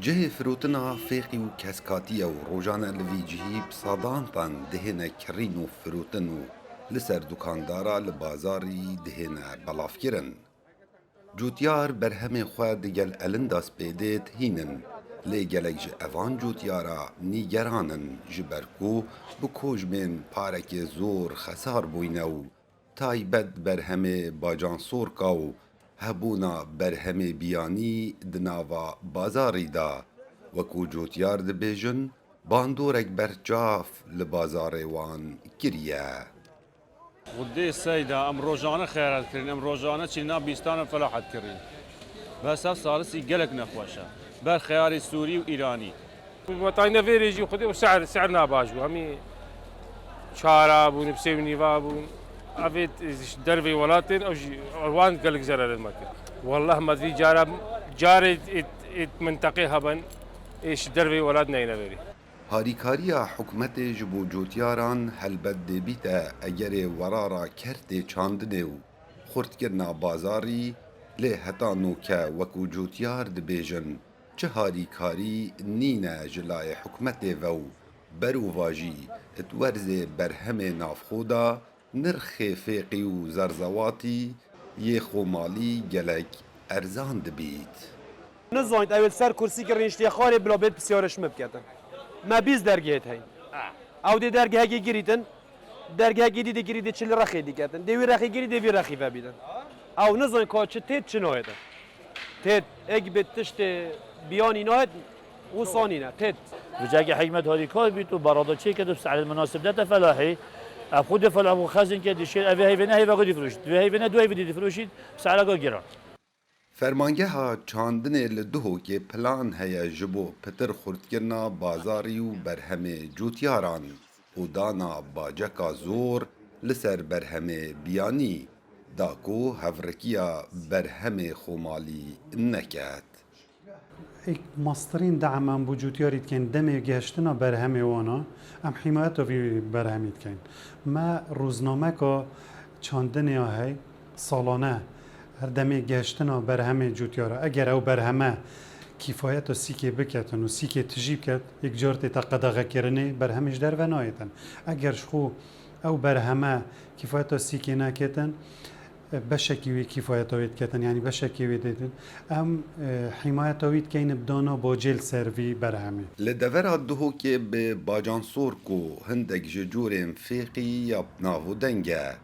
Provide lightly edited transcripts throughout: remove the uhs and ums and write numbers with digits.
جه فروتنا فيقي و كسكاتية و روجانا لفي جهيب صادان بان دهنا كرين و فروتن لسر دكاندارا لبازاري دهنا بلافكرن. جوتيار برهم خواه دگل النداس بيديت هينن لي گلك جه اوان جوتيارا نيگرانن جبركو بكوج من پارك زور خسار بوينو تايبت برهم باجان سوركاو هبونا برهم بياني دناوا بازاري دا وكو جوتيار دبيجن باندورك برچاف لبازاري وان كريا. ودي السيدة أم روجانا خيرات كرين أم روجانا چينا بيستان فلاحت كرين بس هف صارسي قلق نخوشة بر خياري سوري وإيراني وطاينا فيريجي وخذي وسعر ناباج همي شارع بون بسيوني بون افيت دربي ولاتن او اروان قلق زرر المكان والله ما في جاري منطقه هبن ايش دربي ولادنا هنا فيري هاریکاریا حکومت جبو جوتیاران هلبت بیتا اگر ورارا کرت چاندنه و خورد کرنا بازاری لی هتا نوکه وکو جوتیار دبیجن چه هاریکاری نینه جلای حکومت و برو واجی اتورز برهم نافخودا نرخ فیقی و زرزواتی یه خومالی گلک ارزان دبید. نزاید اول سر کرسی که رنشتی خاله بلا بید بسیارش مبکتن ما بیز درگهت هاي او دي درگه هاي گریتن درگه گیری دی گیری دی چل رخی دی کردن دیوی رخی گیری دیوی رخی فبیدن او نزاید که چه تید چه نوعه تید اگ بتشت بیانی نوعه و ثانی نه تید وجاكي حكمت هذه كوبيت وبرضه شيء كده بس على المناسب ده فلاحي أخذ فلاح وخزن كده شيء أبي هاي فينا هاي بقول يفروش هاي فينا دو هاي بدي يفروشيد بس على قاجرة فرمانگه چاندنه لدهو که پلان هیا جبو پتر خورد بازاری و برهم جوتیاران و دانا باجکا زور لسر برهم بیانی داکو هفرکیا برهم خومالی نکد. مصدرين دعما بوجودياريت كان دمي جهشتنا برهمي وانا ام حمايته في برهميت كان ما روزنامه كا چاندني هاي سالانه هر دمي جهشتنا برهمي جوتيارا اگر او برهمه كفايته سيكي بكتن و سيكي تجيب كت يك جارتي تقدغه كرني برهمش در ونايتن اگر شخو او برهمه كفايته سيكي ناكتن بشكي وي كفايته ويت كتن يعني بشكي ويدتن ام حمايته ويت كاين بدانا باجيل سيرفي برهمي لدورا دهو که به باجانسور کو هندک ججورم فیقی یا ناو دنگه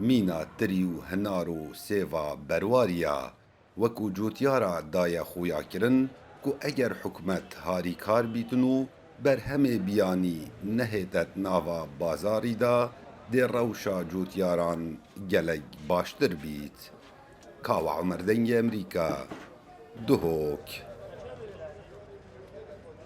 مینا تریو هنارو سیوا برواریا وکو جوتیارا دایا خویا کرن کو اگر حکومت هاری کار بیتنو بر همه بیانی نهیتت ناوا بازاری دا دی روشا جوتیاران گلگ باشتر بیت. کاوا عمر دنگ امریکا دهوک